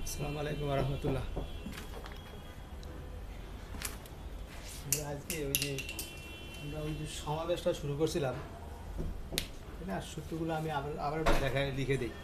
আসসালামু আলাইকুম রহমতুল্লাহ। আজকে আমরা ওই যে সমাবেশটা শুরু করছিলাম, তাই না? সূত্রগুলো আমি আবার আবার দেখায় লিখে দিই।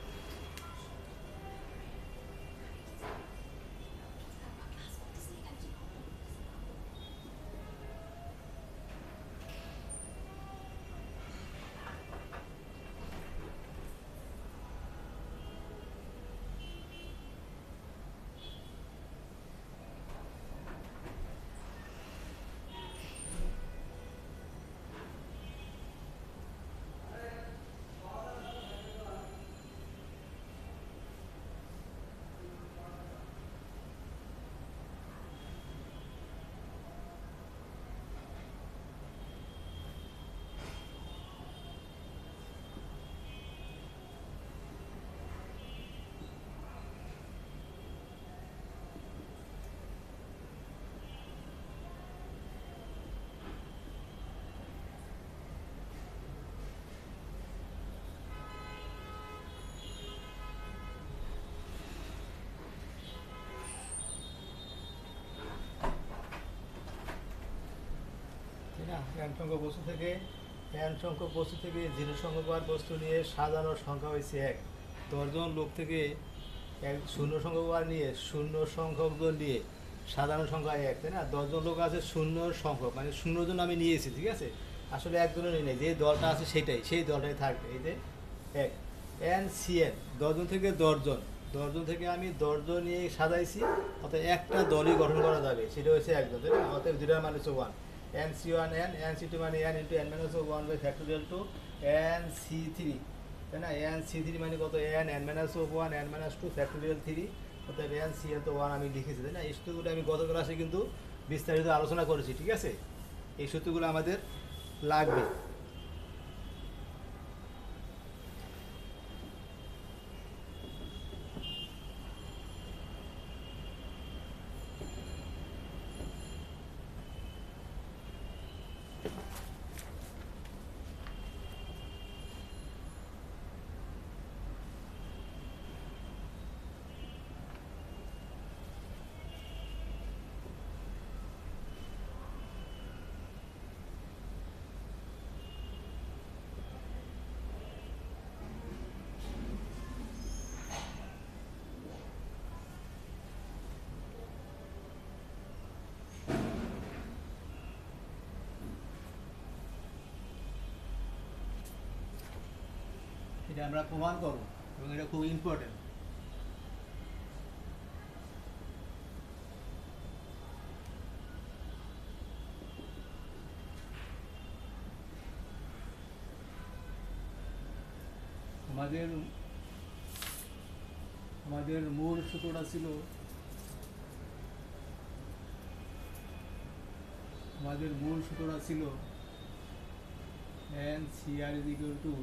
তাই না? এন সংখ্যক বস্তু থেকে জিরো সংখ্যক বার বস্তু নিয়ে সাজানোর সংখ্যা হয়েছে এক। দশজন লোক থেকে এক শূন্য সংখ্যক বার নিয়ে শূন্য সংখ্যক জন নিয়ে সাধারণ সংখ্যা এক, তাই না? দশজন লোক আছে শূন্য সংখ্যক, মানে শূন্যজন আমি নিয়েছি, ঠিক আছে? আসলে একজনও নিয়ে নেই, যে দলটা আছে সেই দলটাই থাকবে। এই যে এক এন সি এন, দশজন থেকে দশজন, দশজন থেকে আমি দশজন নিয়ে সাজাইছি, অর্থাৎ একটা দলই গঠন করা যাবে, সেটা হচ্ছে একজন, তাই না? অর্থাৎ জিরো মানে হচ্ছে one. N C one n, n C two মানে n into n minus one by factorial two n C three, তাই না? এন সি থ্রি মানে কত? N n minus one n minus two factorial three, অর্থাৎ n C n তো one আমি লিখেছি, তাই না? এই সূত্রগুলো আমি গত ক্লাসে কিন্তু বিস্তারিত আলোচনা করেছি, ঠিক আছে? এই সূত্রগুলো আমাদের লাগবে। এটা আমরা প্রমাণ করবো এবং এটা খুব ইম্পর্টেন্ট। আমাদের আমাদের মূল সূত্রটা ছিল, n c r is equal to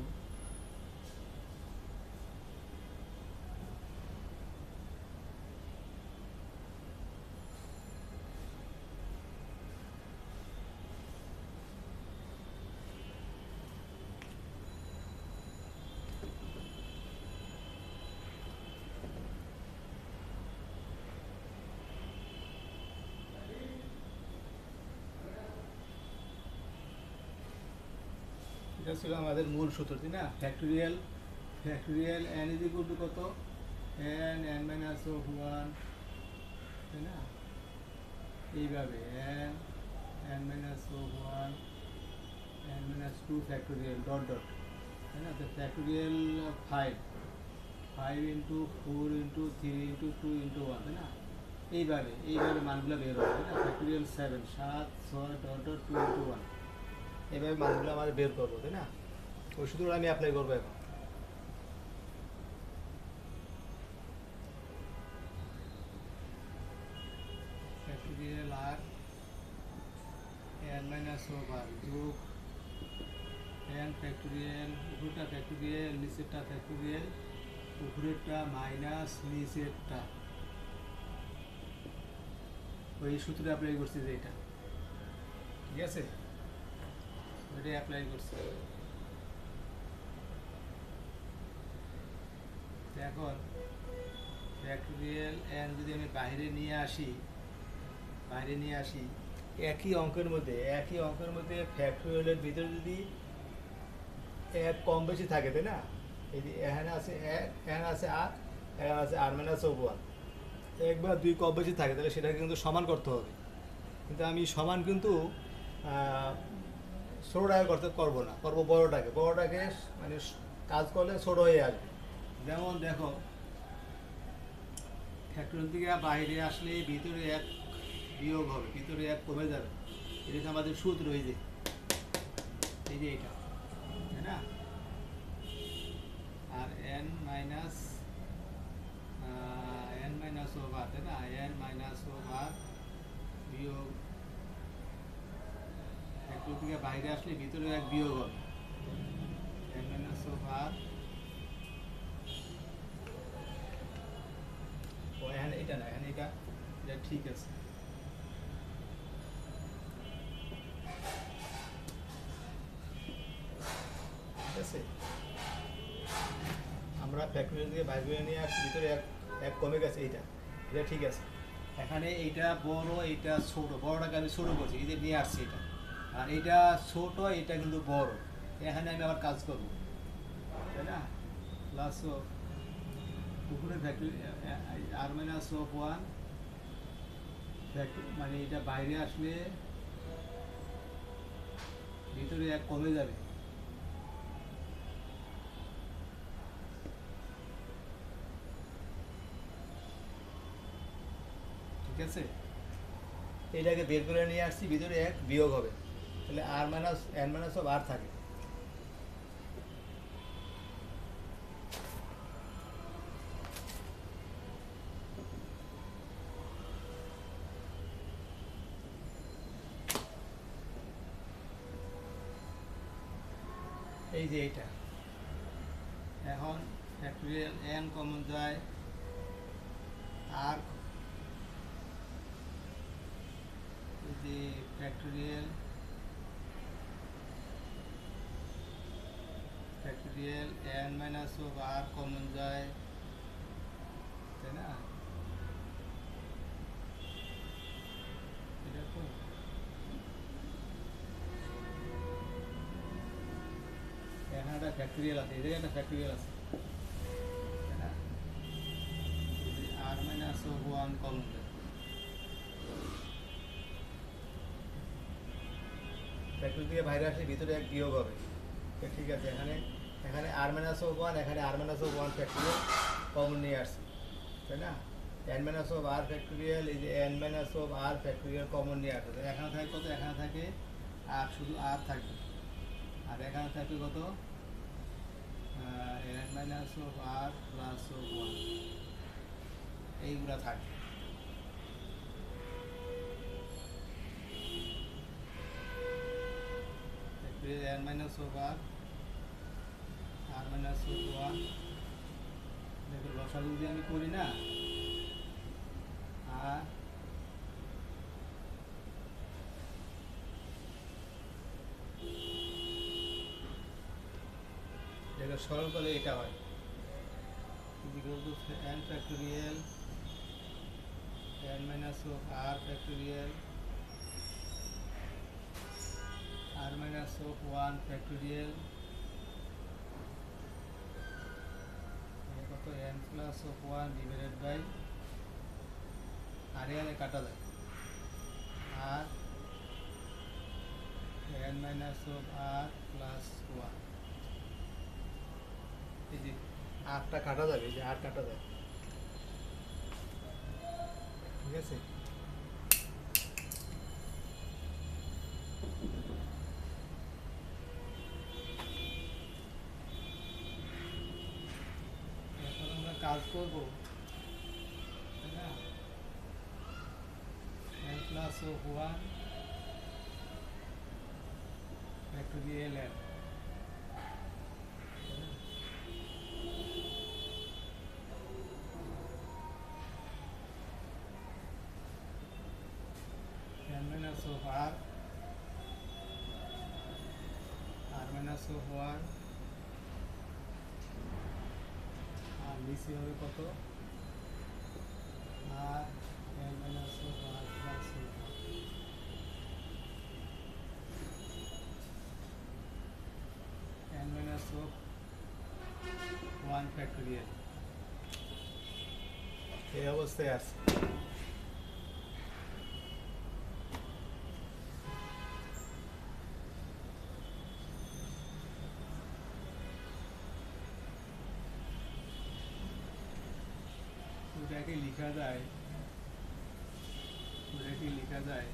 এটা ছিল আমাদের মূল সূত্র, তাই না? Factorial n is equal to কত? এন এন মাইনাস ওয়ান, তাই না? এইভাবে n n minus one n minus two factorial dot dot, তাই না? তো factorial five, five into four into three into two into one, তাই না? এইভাবে মানগুলো বের হবে, তাই না? ফ্যাক্টোরিয়াল সেভেন, সাত ছয় dot dot two into one, এইভাবে মানগুলো আমাদের বের করবো, তাই না? ওই সূত্রটা আমি অ্যাপ্লাই করবো এখন। ফ্যাক্টোরিয়াল আর এন মাইনাস ওভার যোগ এন ফ্যাক্টোরিয়াল, উপরেরটা ফ্যাক্টোরিয়াল নিচেরটা ফ্যাক্টোরিয়াল, উপরেরটা মাইনাস নিচেরটা, ওই সূত্রে অ্যাপ্লাই করছি যে এটা, ঠিক আছে? ওইটাই অ্যাপ্লাই করছি। এখন ফ্যাক্টোরিয়াল এন যদি আমি বাইরে নিয়ে আসি একই অঙ্কের মধ্যে ফ্যাক্টোরিয়ালের ভিতরে যদি এক কম বেশি থাকে, তাই না? এই যে এখানে আছে এক, এখানে আছে আর, এখানে আছে আর মাইনাস অফ ওয়ান, এক বা দুই কম বেশি থাকে, তাহলে সেটাকে কিন্তু সমান করতে হবে। কিন্তু আমি সমান কিন্তু ছোটোটাকে করবো না, করবো বড়টাকে মানে কাজ করলে ছোটো হয়ে আসবে। যেমন দেখো, ফ্যাক্টরিয়াল থেকে বাইরে আসলে ভিতরে এক বিয়োগ হবে, ভিতরে এক কমে যাবে। এটা আমাদের সূত্র, এই যে এটা, তাই না? আর এন মাইনাস ওভার, তাই না? এন মাইনাস ওভার বিয়োগ, ফ্যাক্টরিয়াল থেকে বাইরে আসলে ভিতরে এক বিয়োগ হবে, এন মাইনাস ওভার। ও এখানে এটা না, এখানে এটা ঠিক আছে। ঠিক আছে, আমরা ফ্যাক্টরিয়াল থেকে বাইরে নিয়ে আসছি, ভিতরে এক কমে গেছে, এটা ঠিক আছে। এখানে এইটা বড়, এইটা ছোট, বড়টাকে আমি ছোট করছি, এই যে নিয়ে আসছি এটা, আর এটা ছোট, এটা কিন্তু বড়। এখানে আমি আবার কাজ করব, তাই না? প্লাস উপরে factorial r minus of one, মানে এটা বাইরে আসলে ভিতরে এক কমে যাবে। ঠিক আছে, এটাকে বের করে নিয়ে আসছি, ভিতরে এক বিয়োগ হবে, তাহলে আর মাইনাস এন মাইনাস অফ আর থাকে। এই যে এইটা, এখন ফ্যাক্টরিয়াল এন কমন যায়, আর এই যে factorial n minus of r common যায়, তাই না? এটা তো এখানে একটা ফ্যাক্টরিয়াল আছে, এই জায়গায় একটা ফ্যাক্টরিয়াল আছে, তাই না? আর মাইনাস অফ ওয়ান কমন যায়, ফ্যাক্টরি থেকে বাইরে আসলে ভিতরে এক বিয়োগ হবে। ঠিক আছে, এখানে আর মাইনাস অফ ওয়ান, এখানে r minus of one factorial common নিয়ে আসছি, তাই না? N minus of r factorial, এই যে n minus of r factorial common নিয়ে আসছে, এখানে থাকে কত? এখানে থাকে আর, শুধু আর থাকবে, আর এখানে থাকবে কত? N minus of r plus of one, এইগুলা থাকবে। N minus of r minus of one, দেখো লসাগু যদি আমি করি না, আর যেটা সরল করলে এটা হয়, n factorial n minus of r factorial r minus of one factorial কত? N plus of one divided by, আর এখানে কাটা যায়, আর n minus of r plus one, এই যে আরটা কাটা যাবে, এই যে আর কাটা যায়। ঠিক আছে, এখন আমরা কাজ করবো, তাই না? N plus of one factorial n, n minus of r minus of one, আর নিচে হবে কত? ওয়ান ফ্যাক্টোরিয়াল এই অবস্থায় আছে। ওটাকে লেখা যায়, ওটাকে লেখা যায়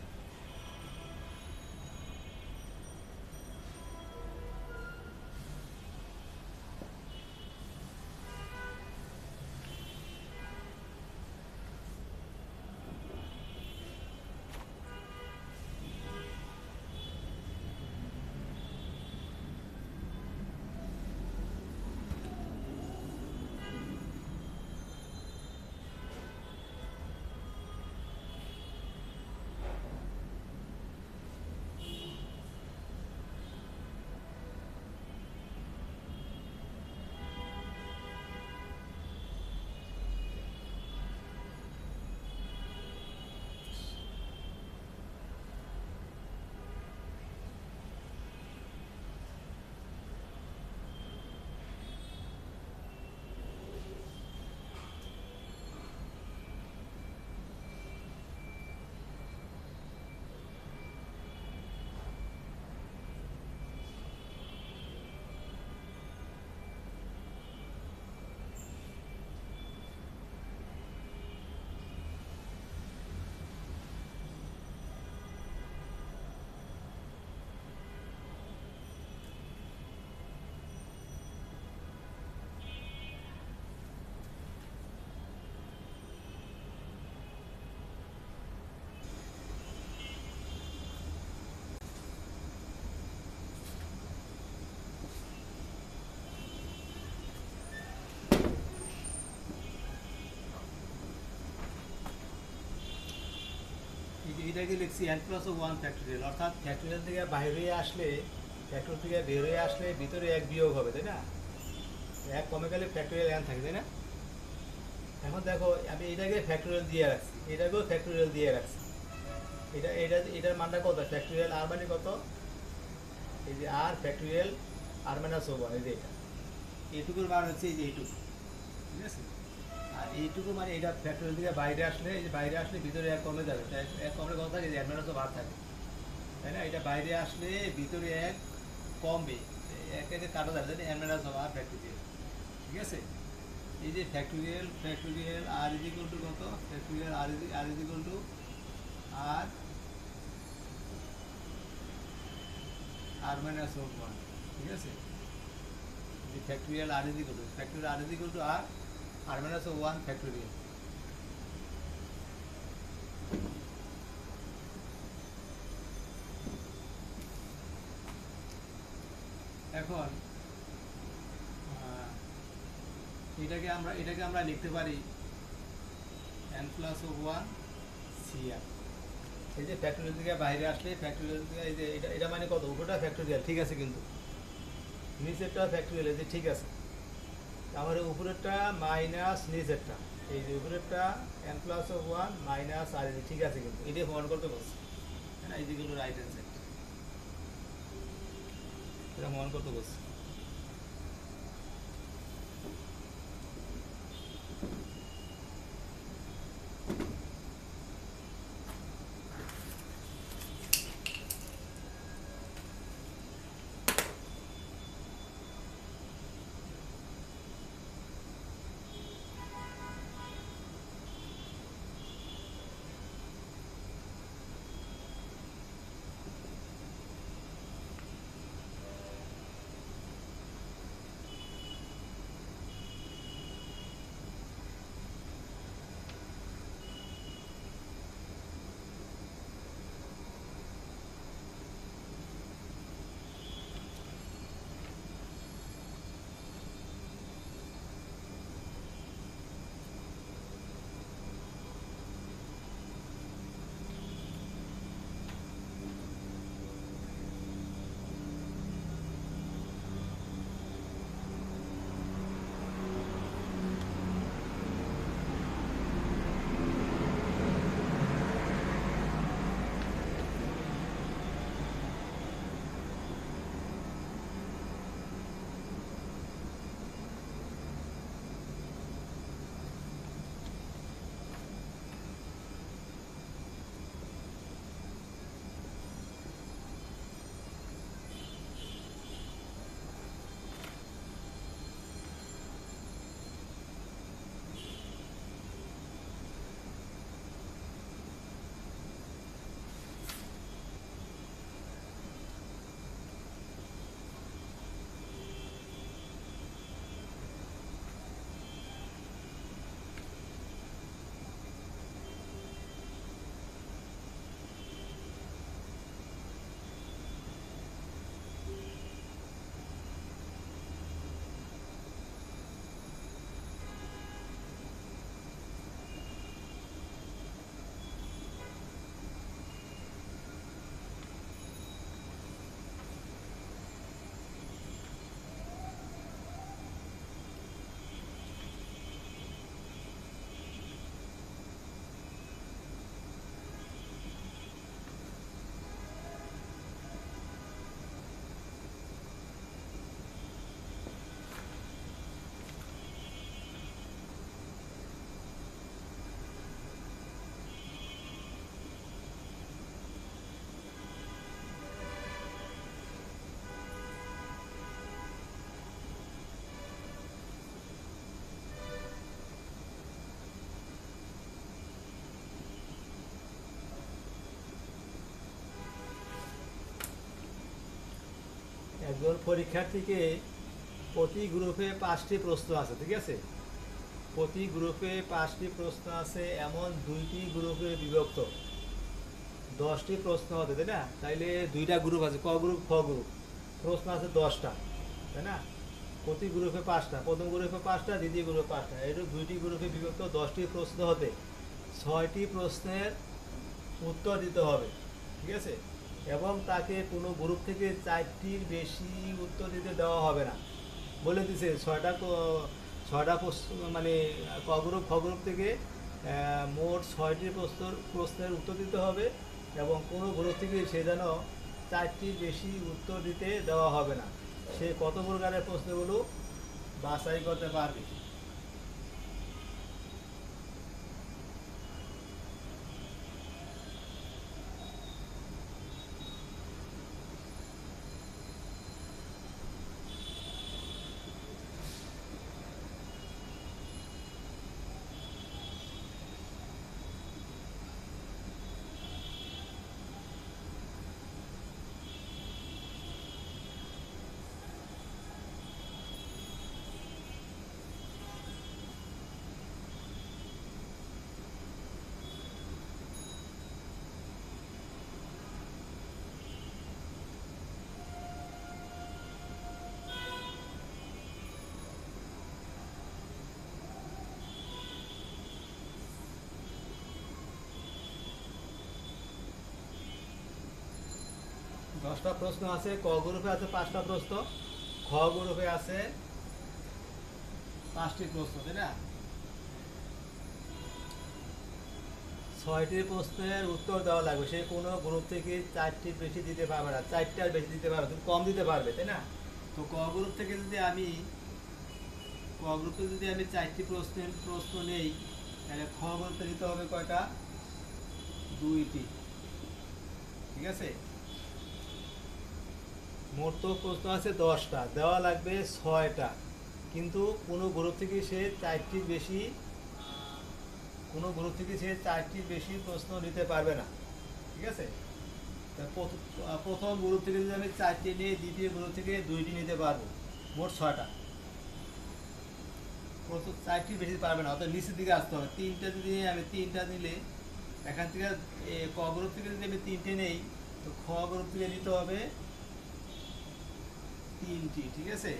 এটাকে লিখছি n প্লাস ওয়ান ফ্যাক্টোরিয়াল, অর্থাৎ ফ্যাক্টোরিয়াল থেকে বাইরে আসলে, ফ্যাক্টরি থেকে বের হয়ে আসলে ভিতরে এক বিয়োগ হবে, তাই না? এক কমে গেলে ফ্যাক্টোরিয়াল n থাকে, তাই না? এখন দেখো আমি এটাকে ফ্যাক্টোরিয়াল দিয়ে রাখছি, এটাকেও ফ্যাক্টোরিয়াল দিয়ে রাখছি। এটার মানটা কত? ফ্যাক্টোরিয়াল আর মানে কত? এই যে আর ফ্যাক্টোরিয়াল আর মাইনাস ওয়ান, এই যে এটা এইটুকুর মান হচ্ছে এই যে এইটুকু, ঠিক আছে? আর এইটুকু মানে এটা ফ্যাক্টোরিয়াল থেকে বাইরে আসলে, এই যে বাইরে আসলে ভিতরে এক কমে যাবে, এক কমলে কত থাকে? যে এক মাইনাস ভাগ থাকে, তাই না? এটা বাইরে আসলে ভিতরে এক কমবে, এক একে কাটা যাবে, তাই না? এন মাইনাস আর ফ্যাক্টোরিয়াল, ঠিক আছে? এই যে factorial r is equal to কত? Factorial r is equal to r minus one, ঠিক আছে? যে factorial r is equal to r minus one factorial. এখন এটাকে আমরা লিখতে পারি n প্লাস ওয়ান সিআর। এই যে ফ্যাক্টোরিয়াল থেকে বাইরে আসলে ফ্যাক্টোরিয়াল থেকে এই যে এটা মানে কত? উপরটা ফ্যাক্টোরিয়াল, ঠিক আছে, কিন্তু নিচেরটা ফ্যাক্টোরিয়াল, এই যে ঠিক আছে। আমার উপরেরটা মাইনাস নিচেরটা, এই যে উপরেরটা n প্লাস ওয়ান মাইনাস আর, ঠিক আছে, কিন্তু এটা প্রমাণ করতে বলছে, তাই না? এই যেগুলো রাইট হ্যান্ড সাইড, এটা প্রমাণ করতে বলছে। একজন পরীক্ষার্থীকে প্রতি গ্রুপে 5টি প্রশ্ন আছে, ঠিক আছে? প্রতি গ্রুপে 5টি প্রশ্ন আছে, এমন 2টি গ্রুপে বিভক্ত 10টি প্রশ্ন হতে, তাই না? তাইলে 2টা গ্রুপ আছে, ক গ্রুপ খ গ্রুপ, প্রশ্ন আছে 10টা, তাই না? প্রতি গ্রুপে 5টা, প্রথম গ্রুপে 5টা, দ্বিতীয় গ্রুপে 5টা, এরকম 2টি গ্রুপে বিভক্ত 10টি প্রশ্ন হতে 6টি প্রশ্নের উত্তর দিতে হবে, ঠিক আছে? এবং তাকে কোনো গ্রুপ থেকে 4টির বেশি উত্তর দিতে দেওয়া হবে না। বলে দিছে 6টা মানে ক গ্রুপ খ গ্রুপ থেকে মোট 6টি প্রশ্নের উত্তর দিতে হবে, এবং কোনো গ্রুপ থেকে সে যেন 4টির বেশি উত্তর দিতে দেওয়া হবে না। সে কত প্রকারের প্রশ্নগুলো বাছাই করতে পারবে। 10টা প্রশ্ন আছে, ক গ্রুপে আছে 5টা প্রশ্ন, খ গ্রুপে আছে 5টি প্রশ্ন, তাই না? 6টি প্রশ্নের উত্তর দেওয়া লাগবে। সে কোনো গ্রুপ থেকে 4টির বেশি দিতে পারবে না, 4টার বেশি দিতে পারবে, তুমি কম দিতে পারবে, তাই না? তো ক গ্রুপ থেকে যদি আমি 4টি প্রশ্ন নেই, তাহলে খ গ্রুপে নিতে হবে কয়টা? 2টি, ঠিক আছে? মোট তো প্রশ্ন আছে 10টা, দেওয়া লাগবে 6টা, কিন্তু কোনো গ্রুপ থেকে সে 4টির বেশি প্রশ্ন নিতে পারবে না, ঠিক আছে? প্রথম গ্রুপ থেকে যদি আমি 4টি নিয়ে, দ্বিতীয় গ্রুপ থেকে 2টি নিতে পারবো, মোট 6টা। প্রথম 4টির বেশি পারবে না, অর্থাৎ নিচের দিকে আসতে হবে। 3টা যদি আমি 3টা নিলে, এখান থেকে ক গ্রুপ থেকে যদি আমি 3টে নেই, তো খ গ্রুপ থেকে নিতে হবে 3টি, ঠিক আছে?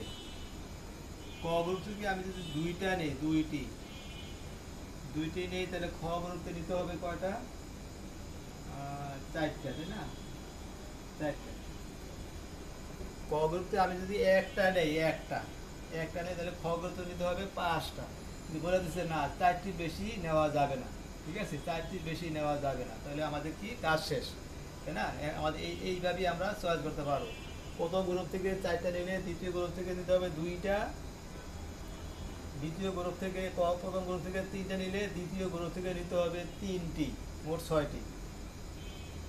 ক গ্রুপ থেকে আমি যদি 2টা নেই, 2টি নেই, তাহলে খ গ্রুপে নিতে হবে কয়টা? 4টা, তাই না? 4টা। ক গ্রুপে আমি যদি একটা নেই, তাহলে খ গ্রুপে নিতে হবে 5টা। কিন্তু বলে দিচ্ছে না, 4টির বেশি নেওয়া যাবে না, ঠিক আছে? 4টির বেশি নেওয়া যাবে না, তাহলে আমাদের কি কাজ শেষ, তাই না? আমাদের এইভাবেই আমরা চয়েস করতে পারবো। প্রথম গ্রুপ থেকে 4টা নিলে, দ্বিতীয় গ্রুপ থেকে নিতে হবে 2টা, দ্বিতীয় গ্রুপ থেকে প্রথম গ্রুপ থেকে 3টা নিলে, দ্বিতীয় গ্রুপ থেকে নিতে হবে 3টি, মোট 6টি।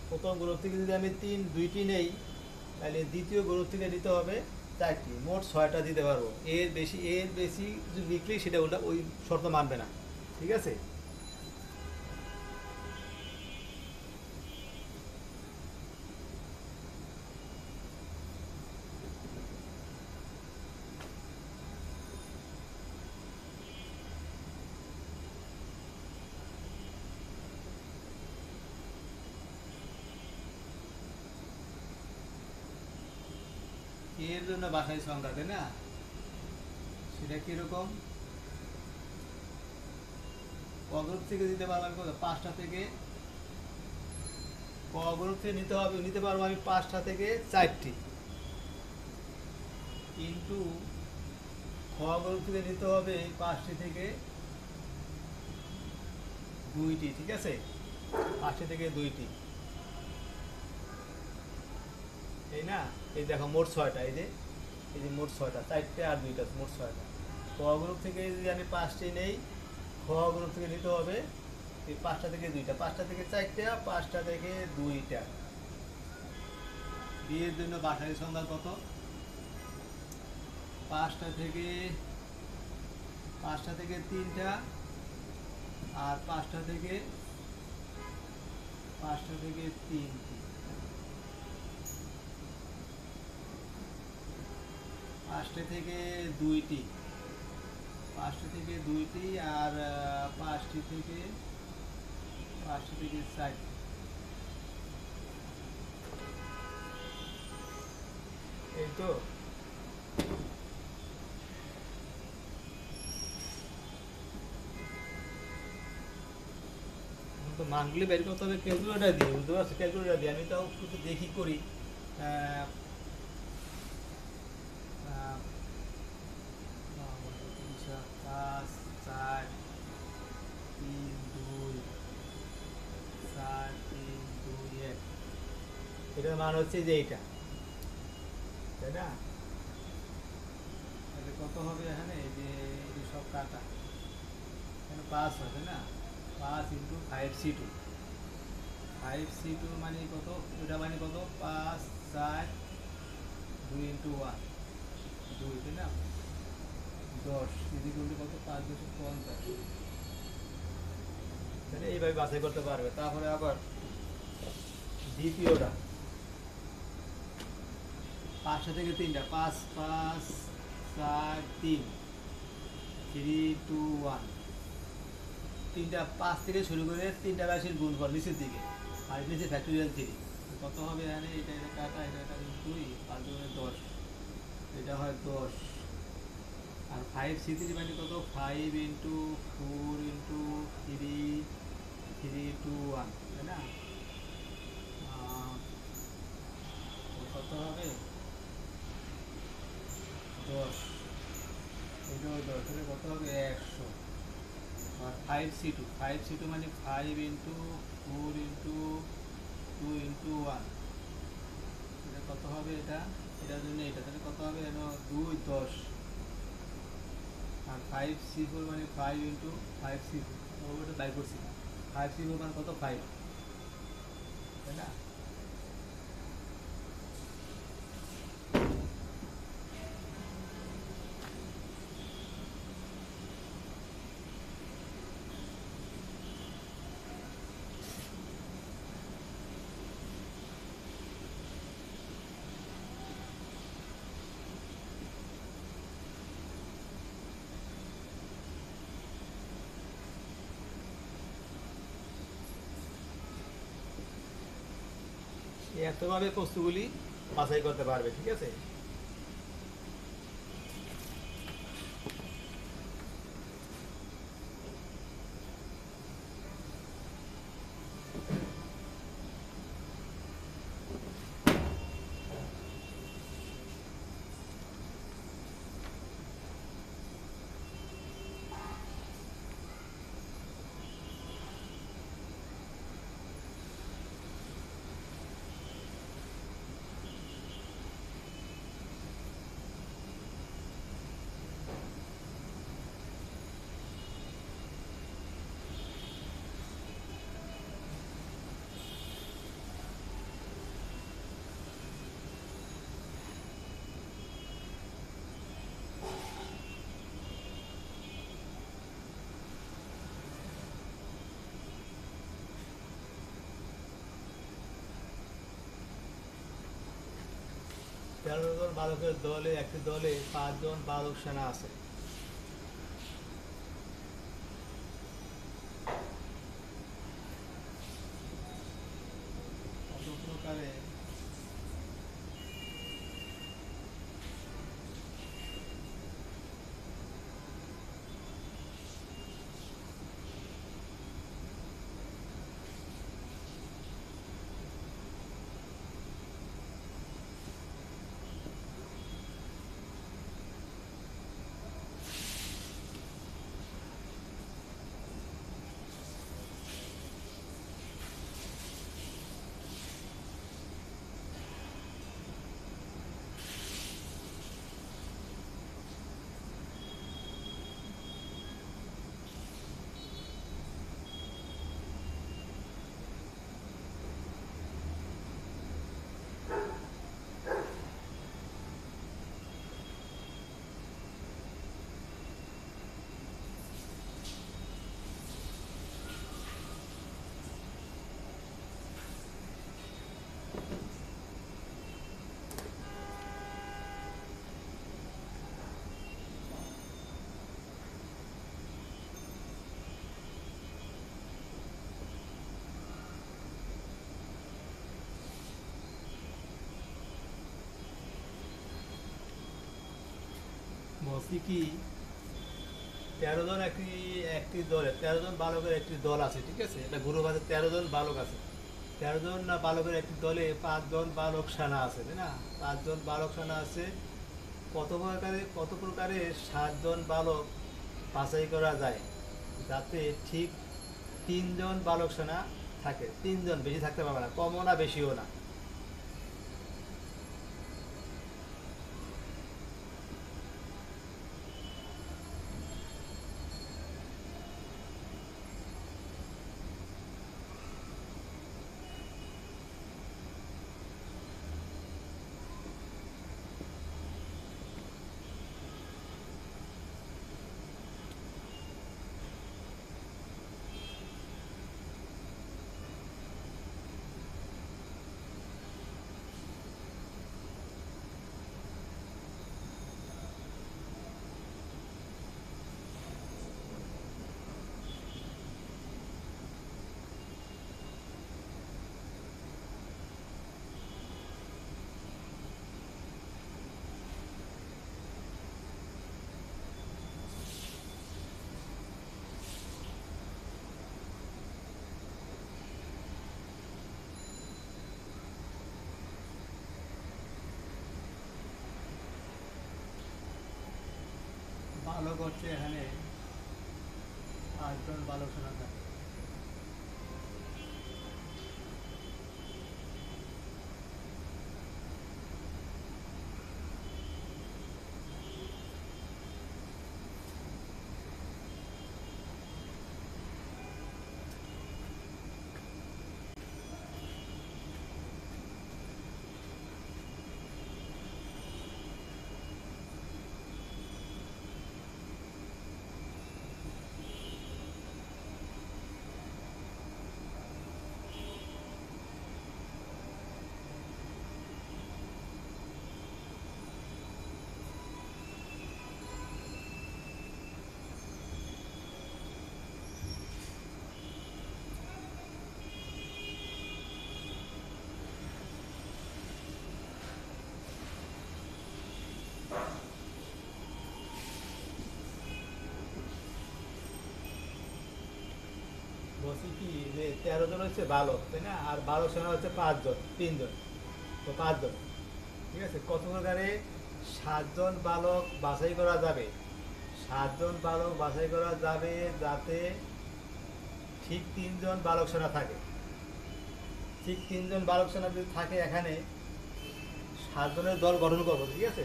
প্রথম গ্রুপ থেকে যদি আমি 2টি নেই, তাহলে দ্বিতীয় গ্রুপ থেকে নিতে হবে 4টি, মোট 6টা দিতে পারবো। এর বেশি যদি লিখলেই সেটা ওই শর্ত মানবে না, ঠিক আছে? এর জন্য বাসায় সংখ্যা, তাই না? সেটা কিরকম? ক গ্রুপ থেকে দিতে পারবো আমি কত? 5টা থেকে। ক গ্রুপ থেকে নিতে পারবো আমি 5টা থেকে 4টি, কিন্তু খ গ্রুপ থেকে নিতে হবে 5টি থেকে 2টি, ঠিক আছে? 5টি থেকে 2টি, এই না? এই দেখো মোট 6টা, এই যে মোট 6টা, 4টে আর 2টা, মোট 6টা। ক গ্রুপ থেকে যদি আমি 5টি নেই, খ গ্রুপ থেকে নিতে হবে এই 5টা থেকে 2টা, 5টা থেকে 4টা, 5টা থেকে 2টা। বিয়ের জন্য বাসায় সংখ্যা কত? 5টা থেকে 3টা, আর 5টা থেকে 3টি। পাঁচটি থেকে দুইটি, পাঁচটি থেকে দুইটি, আর পাঁচটি থেকে চারটি। এই তো তো মানগুলি বের করতে হবে ক্যালকুলেটর দিয়ে, বুঝতে পারছো? ক্যালকুলেটর দিয়ে আমি তাও একটু দেখি করি। আহ, আহ, পাঁচ, চার, তিন, দুই, চার, তিন, দুই, এক। এটার মান হচ্ছে যে এইটা, তাই না? তাহলে কত হবে এখানে? এই যে এই সব কাটা, এখানে পাঁচ হবে না? 5 × 5 C2, 5 C2 মানে কত? এটা মানে কত? 5, 4, 2 × 1, 2, তাই না? 10 ইজিকুয়াল কত? 5×50। তাহলে এইভাবে বাছাই করতে পারবে। তারপরে আবার দ্বিতীয়টা, 5টা থেকে 3টা, 5, 5, 4, 3, 3, 2, 1। তিনটা 5 থেকে শুরু করে 3টা রাশির গুণফল নিচের দিকে, আর নিচে ফ্যাক্টরিয়াল 3। কত হবে এখানে? এটা কাটা, এটা 2, 5 × 10, এটা হয় 10। আর 5C3 মানে কত? 5 × 4 × 3, 3, 2, 1, তাই না? কত হবে? 10, এটাও 10, তাহলে কত হবে? 100। আর 5C2 মানে 5 × 4 × 2 × 1, এটা কত হবে? এটার জন্য এটা, তাহলে কত হবে? 2, 10। আর 5C4 মানে 5 × 5C4, ওটা বাই করছি। 5C4 মানে কত? 5, তাই না? এতভাবে বস্তুগুলি বাছাই করতে পারবে, ঠিক আছে? তেরো জন বালকের দলে, একটি দলে 5 জন বালক সেনা আছে। কত প্রকারে বলছি কি 13 জন একটি একটি দলে 13 জন বালকের একটি দল আছে, ঠিক আছে? এটা গ্রুপ আছে, 13 জন বালক আছে। 13 জন না বালকের একটি দলে 5 জন বালক সেনা আছে, তাই না? 5 জন বালক সেনা আছে। কত প্রকারে 7 জন বালক বাছাই করা যায় যাতে ঠিক 3 জন বালক সেনা থাকে। 3 জন, বেশি থাকতে পারবে না, কমও না বেশিও না। বালক হচ্ছে এখানে 8 জন বালক সেনা থাকে। বলছি কি যে 13 জন হচ্ছে বালক, তাই না? আর বালক সেনা হচ্ছে 5 জন, 3 জন, তো 5 জন, ঠিক আছে? কত প্রকারে 7 জন বালক বাছাই করা যাবে? 7 জন বালক বাছাই করা যাবে যাতে ঠিক 3 জন বালক সেনা থাকে। ঠিক 3 জন বালক সেনা যদি থাকে এখানে, 7 জনের দল গঠন করবো, ঠিক আছে?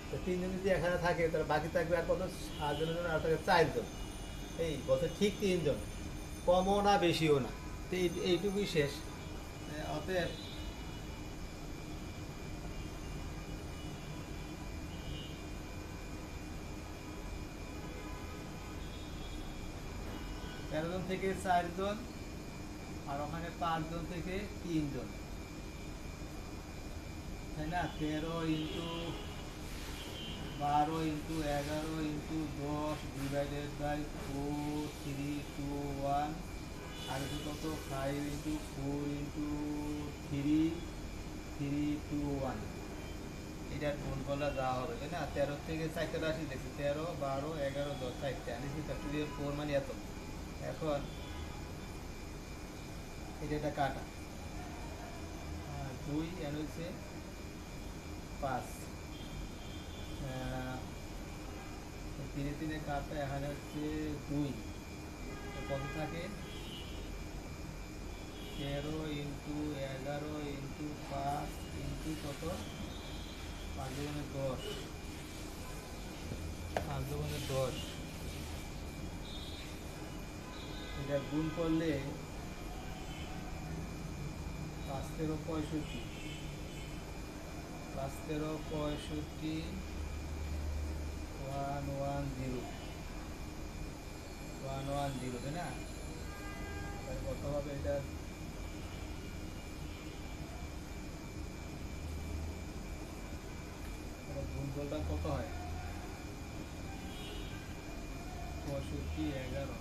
তো 3 জন যদি এখানে থাকে তাহলে বাকি থাকবে আর কত? 7 জনের জন্য আর থাকে 4 জন। এই বলছে ঠিক 3 জন, কমও না বেশিও না। তো এইটুকুই শেষ। অতএব 13 জন থেকে 4 জন, আর ওখানে 5 জন থেকে 3 জন, তাই না? 13 × 12 × 10 / 4 3 2 1, আর কত? 5 × 4 × 3 3 2 1। এটার গুণফলটা দেওয়া হবে, তাই না? 13 থেকে 4টা রাশি দেখছি, 13 12 11 10, 4টা আনিছি, 4 মানে এত। এখন এটা কাটা, 2 এন হচ্ছে 5, 3 3 কাটা, এখানে হচ্ছে 2, কত থাকে? 13 × 11 × 5 কত? 5 × 10, 5 × 10। এটা গুণ করলে 5 13 65, 5 13 65, 110, 110, তাই না? তাহলে কত হবে এটা? গুণফলটা কত হয়? 65 11,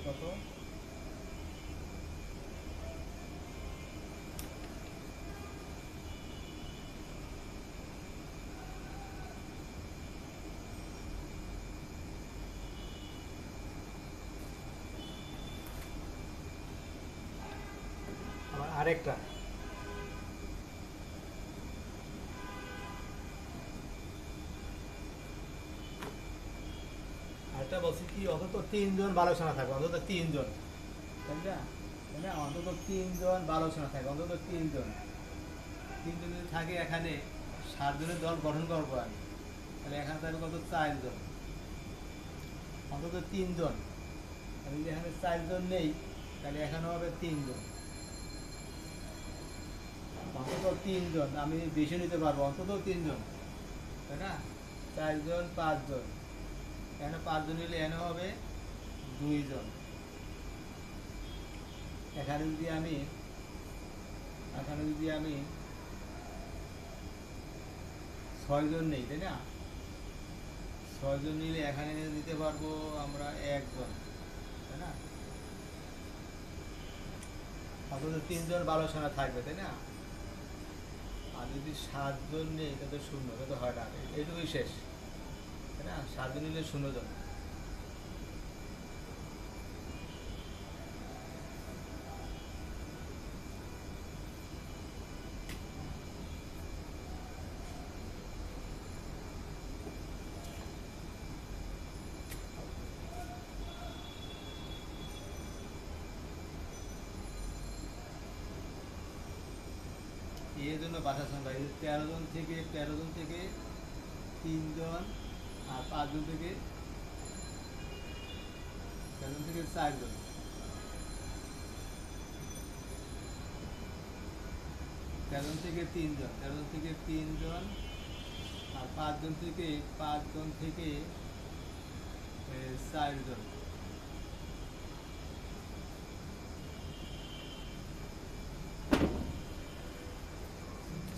কত? আবার আরেকটা আরেকটা বলছি কি, অন্তত 3 জন বালকসেনা থাকবে, অন্তত 3 জন, তাই না? তাই না? অন্তত 3 জন বালকসেনা থাকবে, অন্তত 3 জন। 3 জন যদি থাকে, এখানে 7 জনের দল গঠন করবো আমি, তাহলে এখানে থাকবে কত? 4 জন, অন্তত 3 জন। আমি যদি এখানে 4 জন নেই, তাহলে এখানে হবে 3 জন, অন্তত 3 জন। আমি বেশি নিতে পারবো, অন্তত 3 জন, তাই না? 4 জন, 5 জন, এখানে 5 জন নিলে এখানে হবে 2 জন। এখানে যদি আমি 6 জন নেই, তাই না? 6 জন নিলে এখানে দিতে পারবো আমরা 1 জন, তাই না? অন্তত 3 জন বালকসেনা থাকবে, তাই না? আর যদি 7 জন নেই, তাহলে শূন্য, তাহলে হয় না, এইটুকুই শেষ, তাই না? 7 জন নিলে 0 জন। এর জন্য বাসার সংখ্যা 13 জন থেকে 3 জন, আর 5 জন থেকে 4 জন। 13 জন থেকে 3 জন, আর 5 জন থেকে 4 জন।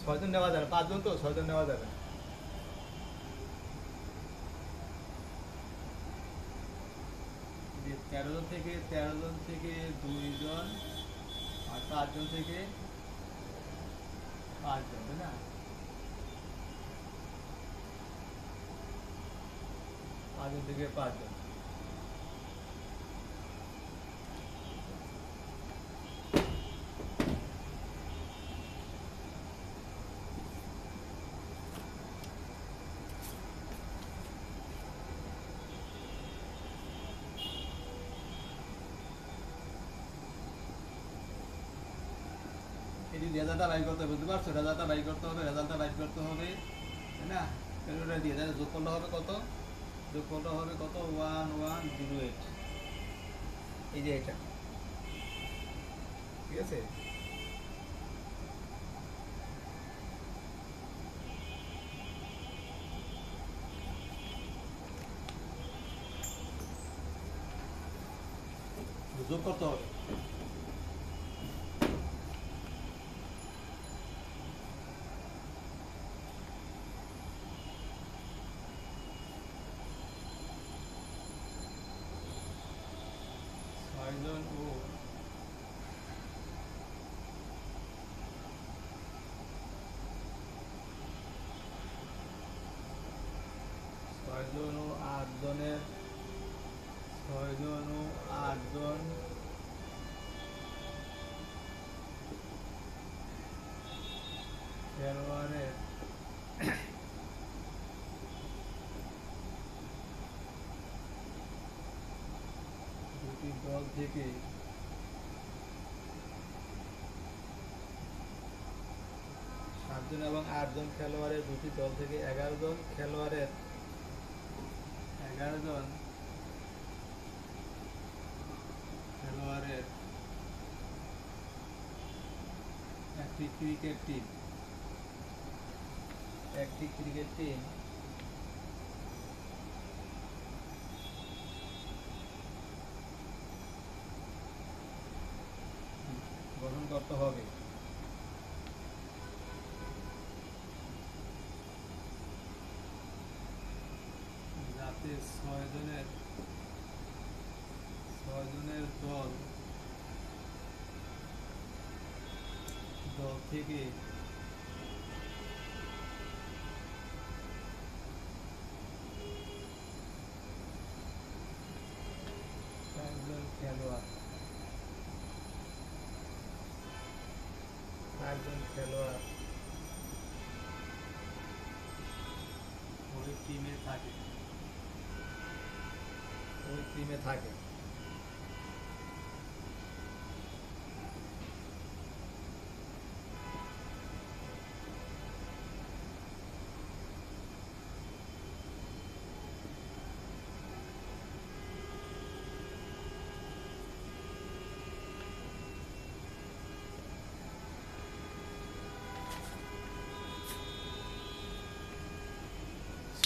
6 জন নেওয়া যাবে, 5 জন তো 6 জন নেওয়া যাবে। যে 13 জন থেকে 2 জন, আর 5 জন থেকে 5 জন, তাই না? 5 জন থেকে 5 জন। এটি রেজাল্টটা বাইর করতে হবে, বুঝতে পারছো? রেজাল্টটা বাইর করতে হবে, তাই না? ওটা দিয়ে তাহলে যোগ করলে হবে কত? 1108, এই যে এটা, ঠিক আছে? যোগ করতে হবে। ছয়জন ও 8 জনের 6 জন খেলোয়াড়ের দুটি দল থেকে 7 জন এবং 8 জন খেলোয়াড়ের দুটি দল থেকে 11 জন খেলোয়াড়ের 11 জন খেলোয়াড়ের একটি ক্রিকেট টিম গঠন করতে হবে, যাতে 6 জনের দল থেকে একজন খেলোয়াড় ওই টিমে থাকে।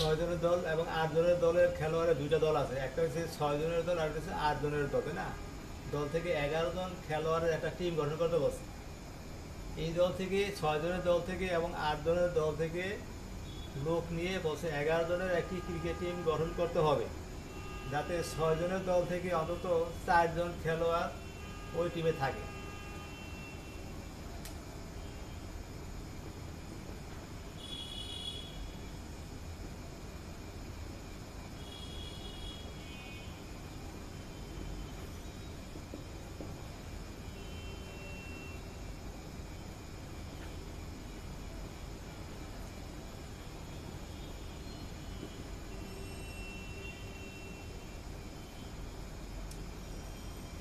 6 জনের দল এবং 8 জনের দলের খেলোয়াড়ের দুইটা দল আছে, একটা হচ্ছে 6 জনের দল আর একটা হচ্ছে 8 জনের দল, তাই না? দল থেকে 11 জন খেলোয়াড়ের একটা টিম গঠন করতে বলছে। এই দল থেকে 6 জনের দল থেকে এবং 8 জনের দল থেকে লোক নিয়ে বলছে 11 জনের একটি ক্রিকেট টিম গঠন করতে হবে, যাতে 6 জনের দল থেকে অন্তত 4 জন খেলোয়াড় ওই টিমে থাকে।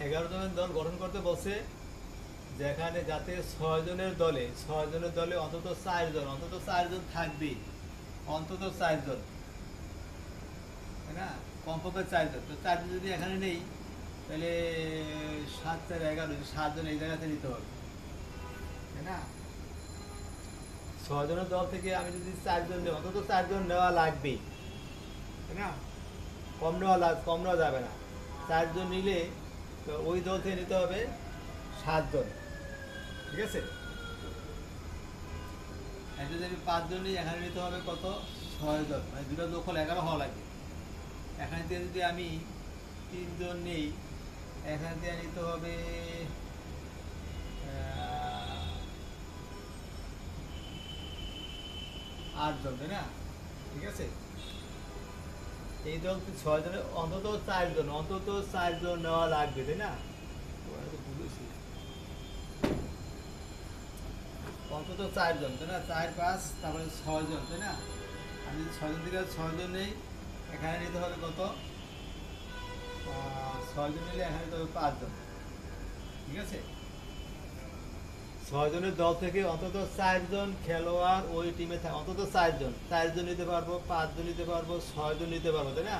11 জনের দল গঠন করতে বলছে, যেখানে যাতে 6 জনের দলে অন্তত 4 জন থাকবে, অন্তত 4 জন, তাই না? কমপক্ষে 4 জন। তো 4 জন যদি এখানে নেই, তাহলে 7 4 11, 7 জন এই জায়গাতে নিতে হবে, তাই না? 6 জনের দল থেকে আমি যদি 4 জন নিই, অন্তত 4 জন নেওয়া লাগবে, তাই না? কম নেওয়া যাবে না। 4 জন নিলে তো ওই দল থেকে নিতে হবে 7 জন, ঠিক আছে? একটা যদি 5 জন নিই, এখানে নিতে হবে কত? 6 জন, মানে দুটো দখল 11 হওয়া লাগবে। এখান থেকে যদি আমি 3 জন নিই, এখান থেকে নিতে হবে 8 জন, তাই না? ঠিক আছে, এই দল 6 জনের অন্তত 4 জন নেওয়া লাগবে, তাই না? অন্তত 4 জন, তাই না? 4 5 তারপরে 6 জন, তাই না? আমি যদি 6 জন থেকে 6 জন নেই, এখানে নিতে হবে কত? 6 জন নিলে এখানে নিতে হবে 5 জন, ঠিক আছে? 6 জনের দল থেকে অন্তত 4 জন খেলোয়াড় ওই টিমে থাকে, অন্তত 4 জন নিতে পারবো, 5 জন নিতে পারবো, 6 জন নিতে পারবো, তাই না?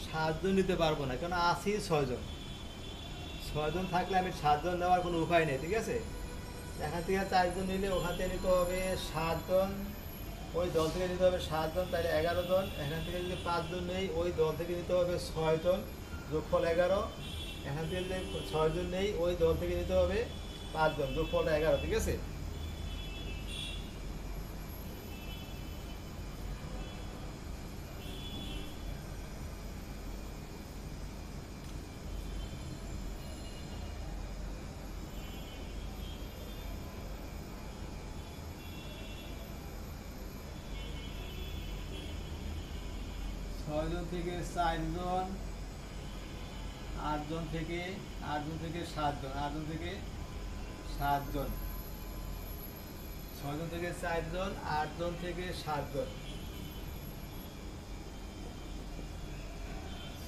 7 জন নিতে পারবো না, কেন আছি 6 জন। 6 জন থাকলে আমি 7 জন নেওয়ার কোনো উপায় নেই, ঠিক আছে? এখান থেকে 4 জন নিলে ওখান থেকে নিতে হবে 7 জন, ওই দল থেকে নিতে হবে 7 জন, তাহলে 11 জন। এখান থেকে যদি 5 জন নেই, ওই দল থেকে নিতে হবে 6 জন, যোগফল 11। এখান থেকে যদি 6 জন নেই, ওই দল থেকে নিতে হবে 5 জন, যোগফল 11, ঠিক আছে? ছয় জন থেকে 4 জন, 8 জন থেকে 7 জন, 8 জন থেকে 7 জন, 6 জন থেকে 4 জন, 8 জন থেকে 7 জন,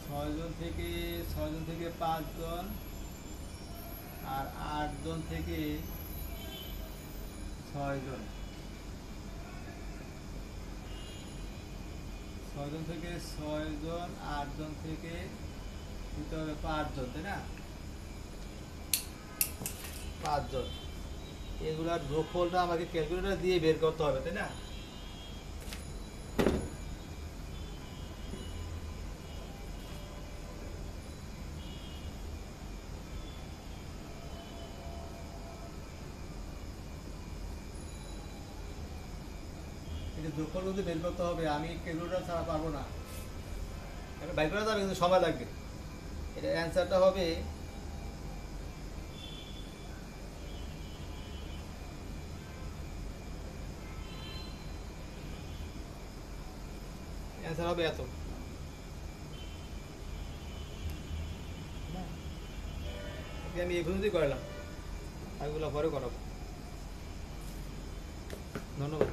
6 জন থেকে 5 জন, আর 8 জন থেকে 6 জন, 6 জন থেকে 6 জন, 8 জন থেকে দিতে হবে 5 জন, তাই না? 5 জন, এগুলার যোগফলটা আমাকে ক্যালকুলেটর দিয়ে বের করতে হবে, তাই না? এটা যোগফল যদি বের করতে হবে, আমি ক্যালকুলেটর ছাড়া পারবো না। এটা বের করা যাবে কিন্তু সময় লাগবে। এটা অ্যান্সারটা হবে অ্যান্সার হবে এত। না, ওকে আমি এই পর্যন্তই করলাম, আগুলো পরে করাবো। ধন্যবাদ।